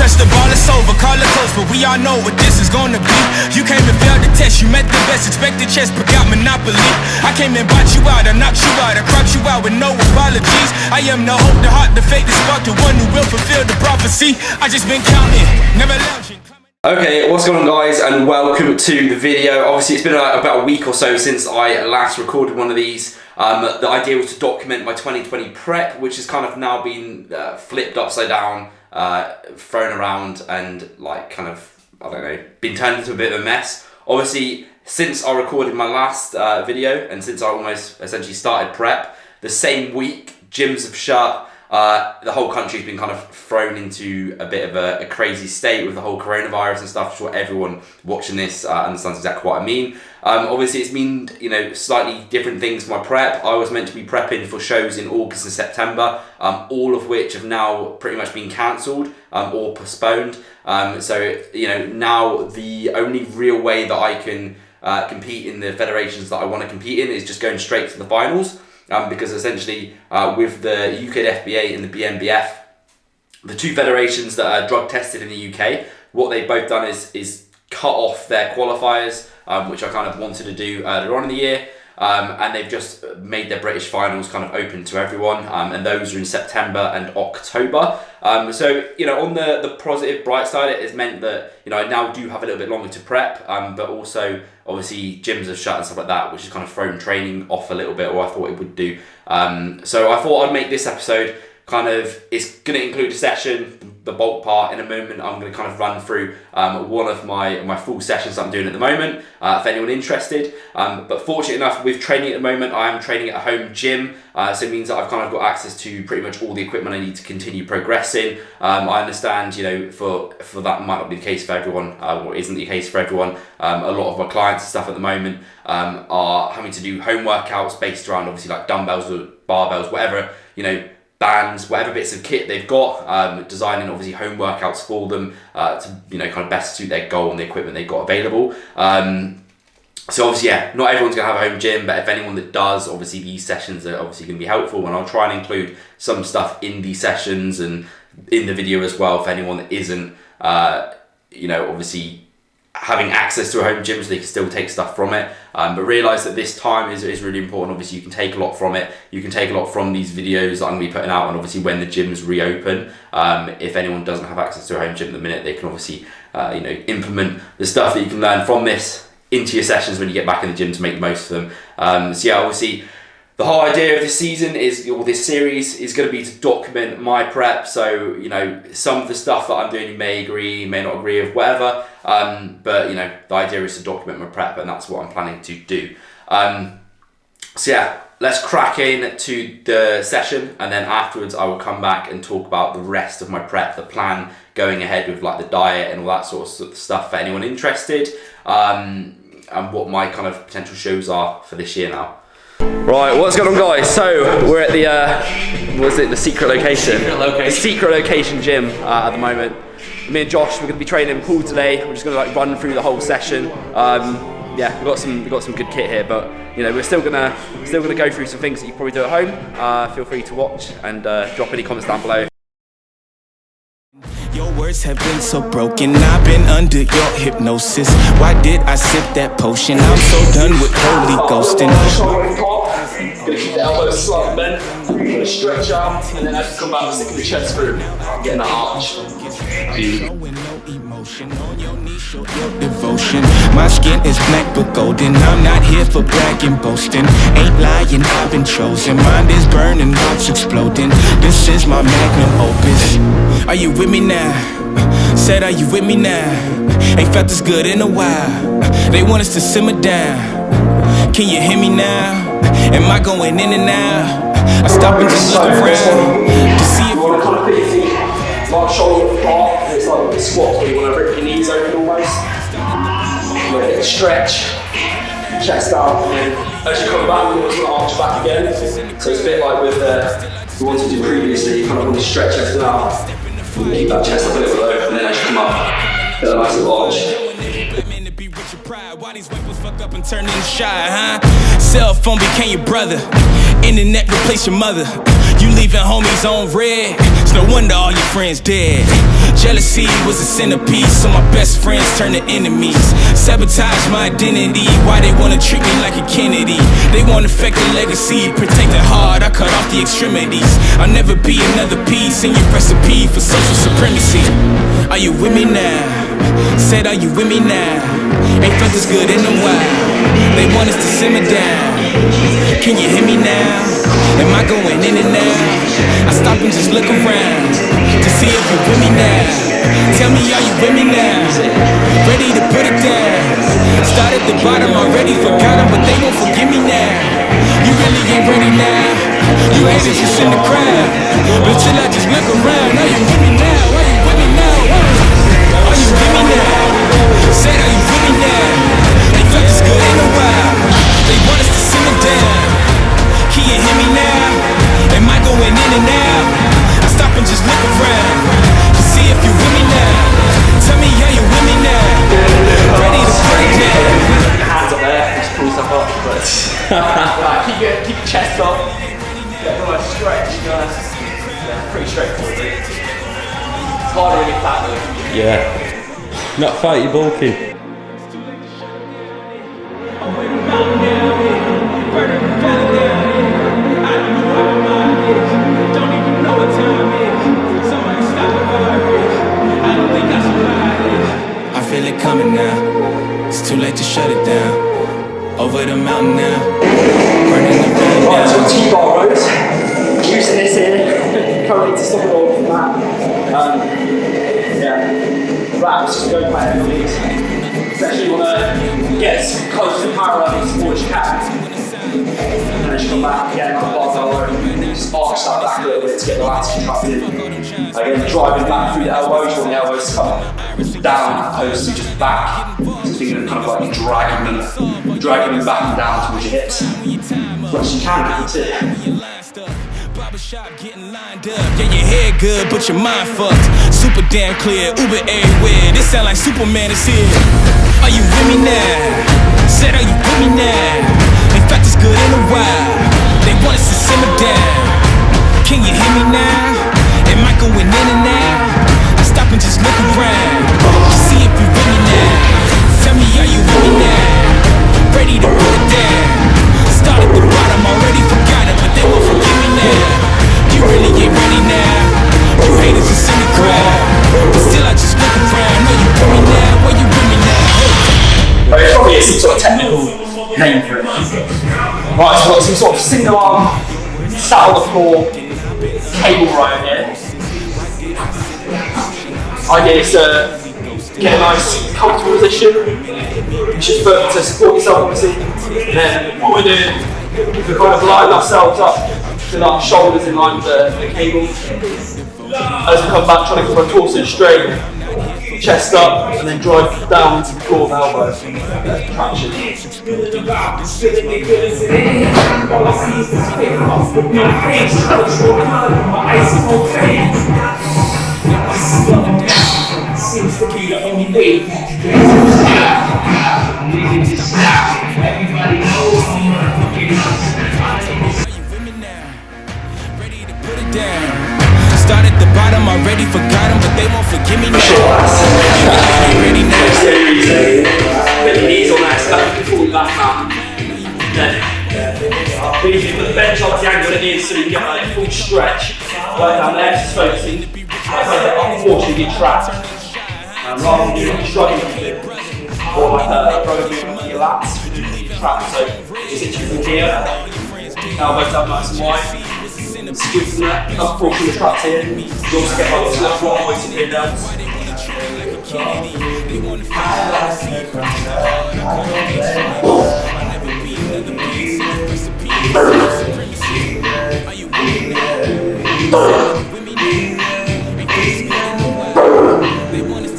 Touch the ball, it's over, call it close, but we all know what this is gonna be. You came and failed the test, you met the best, expected chess, but got monopoly. I came and bought you out, I knocked you out, I cropped you out with no apologies. I am the hope, the heart, the faith, the spark, the one who will fulfill the prophecy. I just been counting, never lounging. Okay, what's going on, guys, and welcome to the video. Obviously, it's been about a week or so since I last recorded one of these. The idea was to document my 2020 prep, which has kind of now been flipped upside down, thrown around, and like kind of, I don't know, been turned into a bit of a mess. Obviously, since I recorded my last video, and since I almost essentially started prep, the same week, gyms have shut. The whole country's been kind of thrown into a bit of a crazy state with the whole coronavirus and stuff. I'm sure everyone watching this understands exactly what I mean. Obviously, it's been, you know, slightly different things for my prep. I was meant to be prepping for shows in August and September, all of which have now pretty much been cancelled or postponed. So, you know, now the only real way that I can compete in the federations that I want to compete in is just going straight to the finals. Because essentially, with the UK FBA and the BNBF, the two federations that are drug tested in the UK, what they've both done is cut off their qualifiers, which I kind of wanted to do earlier on in the year, and they've just made their British finals kind of open to everyone, and those are in September and October. So, you know, on the positive, bright side, it has meant that, you know, I now do have a little bit longer to prep, but also, obviously, gyms have shut and stuff like that, which has kind of thrown training off a little bit, or I thought it would do. So I thought I'd make this episode kind of, it's going to include a session, the bulk part. In a moment, I'm going to kind of run through one of my full sessions that I'm doing at the moment, if anyone interested. But fortunate enough, with training at the moment, I am training at a home gym, so it means that I've kind of got access to pretty much all the equipment I need to continue progressing. I understand, you know, for that might not be the case for everyone, or isn't the case for everyone. A lot of my clients and stuff at the moment are having to do home workouts based around obviously like dumbbells or barbells, whatever, you know, bands, whatever bits of kit they've got, designing obviously home workouts for them to, you know, kind of best suit their goal and the equipment they've got available. So obviously, yeah, not everyone's going to have a home gym, but if anyone that does, obviously these sessions are obviously going to be helpful, and I'll try and include some stuff in these sessions and in the video as well for anyone that isn't, you know, obviously having access to a home gym so they can still take stuff from it, but realise that this time is really important. Obviously, you can take a lot from it. You can take a lot from these videos that I'm going to be putting out, and obviously when the gyms reopen, if anyone doesn't have access to a home gym at the minute, they can obviously you know, implement the stuff that you can learn from this into your sessions when you get back in the gym to make the most of them. So yeah, obviously the whole idea of this season is, or this series, is going to be to document my prep. So, you know, some of the stuff that I'm doing you may agree, may not agree with, whatever. But, you know, the idea is to document my prep, and that's what I'm planning to do. So yeah, let's crack in to the session, and then afterwards I will come back and talk about the rest of my prep, the plan going ahead with like the diet and all that sort of stuff for anyone interested, and what my kind of potential shows are for this year now. Right, what's going on, guys? So we're at the what is it? The secret location. The secret location gym at the moment. Me and Josh, we're going to be training pool today. We're just going to like run through the whole session. Yeah, we've got some good kit here, but you know, we're still gonna go through some things that you probably do at home. Feel free to watch and drop any comments down below. Your words have been so broken, I've been under your hypnosis. Why did I sip that potion? I'm so done with holy ghosting. Gonna keep the elbows slightly bent, gonna stretch out, and then as you come back, stick the chest through, getting that arch. Devotion. My skin is black but golden. I'm not here for bragging, boasting. Ain't lying, I've been chosen. Mind is burning, heart's exploding. This is my magnum opus. Are you with me now? Said, are you with me now? Ain't felt this good in a while. They want us to simmer down. Can you hear me now? Am I going in and out? I stop and just look around to see if you want to kind of put your feet like shoulder apart. It's like a squat where you want to rip your knees open almost. You want to get a stretch, chest out, and then as you come back, you want to arch back again. So it's a bit like with we wanted to do previously. You kind of want to stretch everything out, keep that chest up a little bit low, and then as you come up, get a nice little arch. Why these weapons fuck up and turn into shy, huh? Cell phone became your brother. Internet replaced your mother. You leaving homies on red. It's no wonder all your friends dead. Jealousy was a centerpiece, so my best friends turned to enemies. Sabotage my identity, why they wanna treat me like a Kennedy? They want to affect the legacy, protect the heart, I cut off the extremities. I'll never be another piece in your recipe for social supremacy. Are you with me now? Said, are you with me now? Ain't felt this good in a while. They want us to simmer down. Can you hear me now? Am I going in and out? I stop and just look around to see if you're with me now. Tell me, are you with me now? Ready to put it down. Start at the bottom, already forgot them, but they won't forgive me now. You really ain't ready now. You haters just in the crowd, but till I just look around. Are you with me now? Are you with me now? Are you with me now? Said, are you with me now? They felt this good in a while. They want us to simmer down. Can you hear me now? Am I going in and out? I stop and just look around to see if you're with me now. Tell me, are you with me now? Ready to put it down. Hands up there, just pull stuff up, but right, keep your chest up, get a nice stretch, yeah, pretty straightforward. It's harder when you're fat though. Yeah. Not fight, you bulky. I feel it coming now. It's too late to shut it down. Over the mountain now. Burning the building down. Right, so T-bar rows. Using this here currently to stop it all from that. Yeah, wraps just go quite heavily. Especially want to get as close to parallel as much as you can. And then just come back again on the barbell row. Just arch that back a little bit to get the lats contracted. Again, driving back through the elbows. You want the elbows to come down opposed to just back. So thinking of kind of like dragging them back and down towards your hips. As much as you can, that's it. Barbershop getting lined up. Yeah, your hair good, but your mind fucked. Super damn clear, Uber everywhere. This sound like Superman is here. Are you with me now? Said, are you with me now? In fact, it's good in a while. They want us to simmer down. Can you hear me now? Am I going in and out? I stop and just look around to see if you're with me now. Tell me, are you with me now? Ready to put it down. Start at the bottom, already forgot it, but they won't forgive me now. You really ain't ready now. You haters just in the crowd, but still I just look around. Are you with me now? Are you with me now? There's probably some sort of technical name for it. Right, so I've got some sort of single arm, sat on the floor, cable row here. Idea is to get a nice comfortable position, just to support yourself obviously. And then what we're doing, we're kind of line ourselves up with our shoulders in line with the cable. As we come back, trying to keep our torso straight, chest up, and then drive down into the floor with elbows. Traction. Seems to be the only way. Everybody knows I'm Ready to put it down. Start at the bottom, already forgot them, but they won't forgive me now. Ready now. Put your knees on that, so that you can pull back now. Then you put the bench on the angle it is so you can get like a full stretch. Right down there, just focusing. Unfortunately, get trapped. Rather than you struggling with it, or like a row movement with your lats, trapped. So you sit from here, elbows up nice and wide. Squeeze from that, unfortunately you're trapped here. You also get like this left one way to pin down.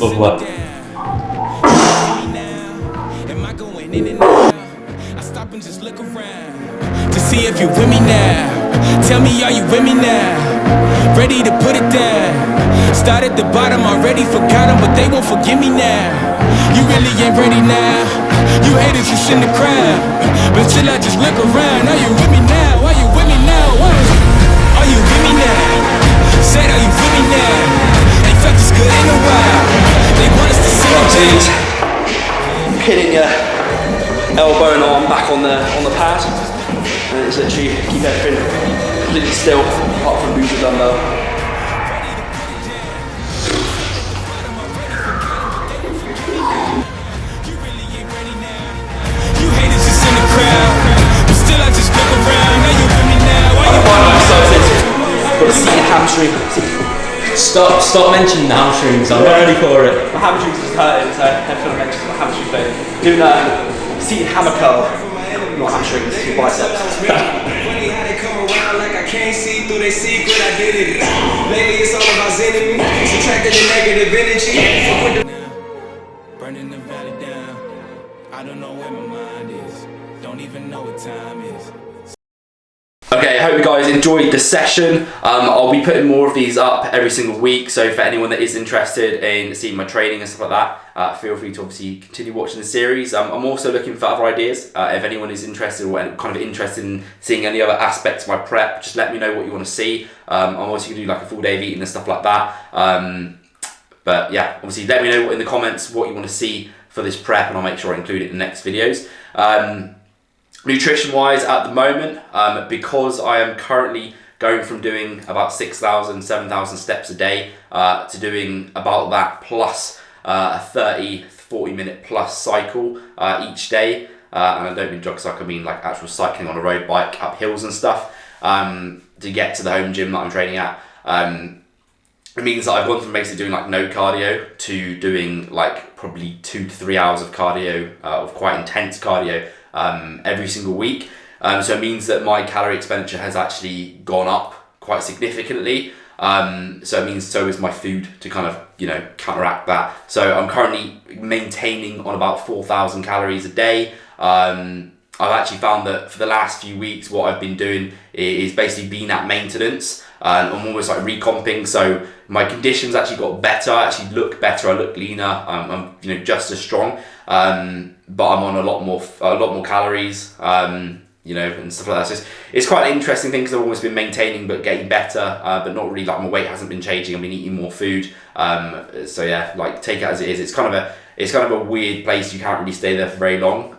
Of what? I stop and just look around to see if you're with me now. Tell me, are you with me now? Ready to put it down. Start at the bottom, already forgot them, but they won't forgive me now. You really ain't ready now. You haters just in the crowd, but till I just look around. Are you with me now? Are you with me now? Are you with me now? Said, are you with me now? elbow and arm back on the pad, and it's literally keep everything completely still apart from move the dumbbell. You haters just in the crowd, but still I just look around. Now you with me now. Why you Got a seated hamstring. Stop mentioning the hamstrings, I'm not ready for it. My hamstrings just hurting, so I feel like mentioned my hamstring pain. Doing a seated hammer curl. Not hamstrings, your biceps. Funny how they come around like I can't see through their secret identity. Lately it's all about enemy, subtracting the negative energy. burning the valley down? I don't know where my mind is. Don't even know what time is. Okay, I hope you guys enjoyed the session. I'll be putting more of these up every single week, so for anyone that is interested in seeing my training and stuff like that, feel free to obviously continue watching the series. I'm also looking for other ideas. If anyone is interested or kind of interested in seeing any other aspects of my prep, just let me know what you want to see. I'm also going to do like a full day of eating and stuff like that. But yeah, obviously let me know in the comments what you want to see for this prep, and I'll make sure I include it in the next videos. Nutrition wise at the moment, because I am currently going from doing about 6,000, 7,000 steps a day to doing about that plus a 30-40 minute plus cycle each day. And I don't mean jog cycle, I mean like actual cycling on a road bike up hills and stuff to get to the home gym that I'm training at. It means that I've gone from basically doing like no cardio to doing like probably 2 to 3 hours of cardio, of quite intense cardio every single week. So it means that my calorie expenditure has actually gone up quite significantly. So it means so is my food to kind of, you know, counteract that. So I'm currently maintaining on about 4,000 calories a day. I've actually found that for the last few weeks, what I've been doing is basically being at maintenance. I'm almost like recomping, so my conditions actually got better. I actually look better. I look leaner. I'm you know, just as strong, but I'm on a lot more calories, you know, and stuff like that. So it's quite an interesting thing because I've almost been maintaining but getting better, but not really, like my weight hasn't been changing. I've been eating more food, so yeah, like take it as it is. It's kind of a weird place. You can't really stay there for very long,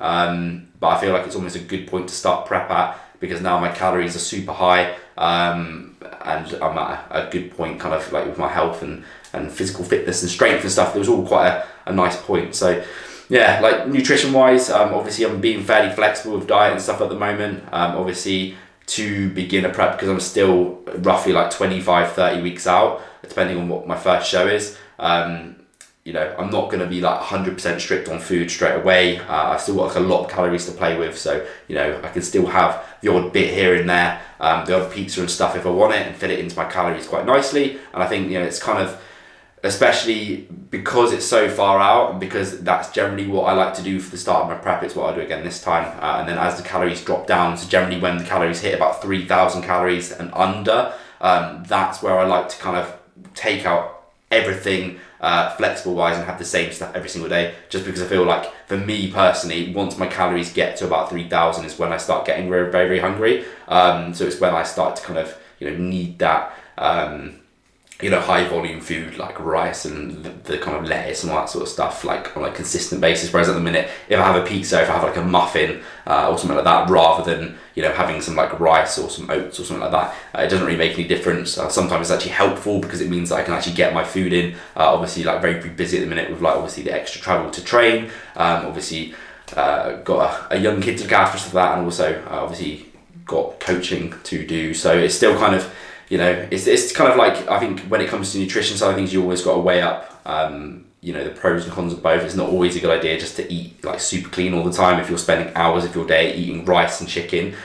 but I feel like it's almost a good point to start prep at, because now my calories are super high, and I'm at a good point kind of like with my health and physical fitness and strength and stuff. It was all quite a nice point. So yeah, like nutrition wise, obviously I'm being fairly flexible with diet and stuff at the moment, obviously to begin a prep, because I'm still roughly like 25-30 weeks out, depending on what my first show is. You know, I'm not going to be like 100% strict on food straight away. I've still got like a lot of calories to play with, so you know, I can still have the odd bit here and there, the odd pizza and stuff if I want it, and fit it into my calories quite nicely. And I think, you know, it's kind of, especially because it's so far out, and because that's generally what I like to do for the start of my prep. It's what I'll do again this time, and then as the calories drop down, so generally when the calories hit about 3,000 calories and under, that's where I like to kind of take out everything flexible wise and have the same stuff every single day, just because I feel like for me personally, once my calories get to about 3,000 is when I start getting very, very hungry. So it's when I start to kind of, you know, need that you know, high volume food like rice and the kind of lettuce and all that sort of stuff, like on a consistent basis. Whereas at the minute, if I have a pizza, if I have like a muffin or something like that, rather than, you know, having some like rice or some oats or something like that, it doesn't really make any difference. Sometimes it's actually helpful because it means that I can actually get my food in. Obviously, like very busy at the minute with like obviously the extra travel to train. Obviously, got a young kid to look after, stuff like that, and also obviously got coaching to do. So it's still kind of, you know, it's kind of like, I think when it comes to nutrition side of things, you always got to weigh up, you know, the pros and cons of both. It's not always a good idea just to eat like super clean all the time if you're spending hours of your day eating rice and chicken,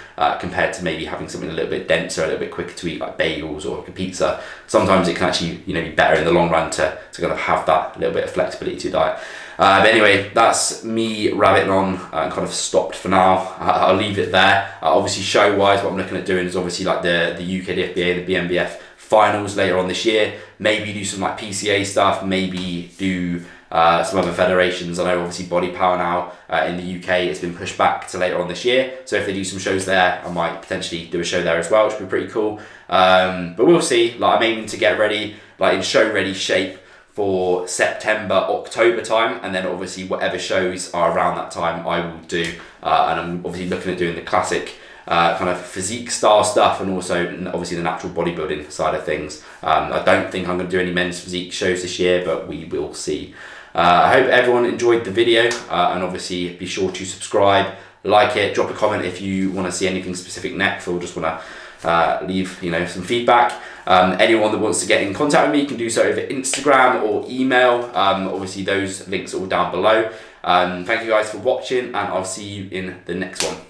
compared to maybe having something a little bit denser, a little bit quicker to eat, like bagels or like a pizza. Sometimes it can actually, you know, be better in the long run to kind of have that little bit of flexibility to your diet. But anyway, that's me rabbiting on and kind of stopped for now. I'll leave it there. Obviously, show-wise, what I'm looking at doing is obviously like the UKDFBA and the BMBF finals later on this year. Maybe do some like PCA stuff, maybe do some other federations. I know obviously Body Power now in the UK, it's been pushed back to later on this year. So if they do some shows there, I might potentially do a show there as well, which would be pretty cool. But we'll see. Like, I'm aiming to get ready, like in show ready shape for September, October time, and then obviously whatever shows are around that time I will do, and I'm obviously looking at doing the classic kind of physique style stuff, and also obviously the natural bodybuilding side of things. I don't think I'm going to do any men's physique shows this year, but we will see. I hope everyone enjoyed the video, and obviously be sure to subscribe, like it, drop a comment if you want to see anything specific next, or just want to leave some feedback. Anyone that wants to get in contact with me can do so over Instagram or email. Obviously those links are all down below. Thank you guys for watching, and I'll see you in the next one.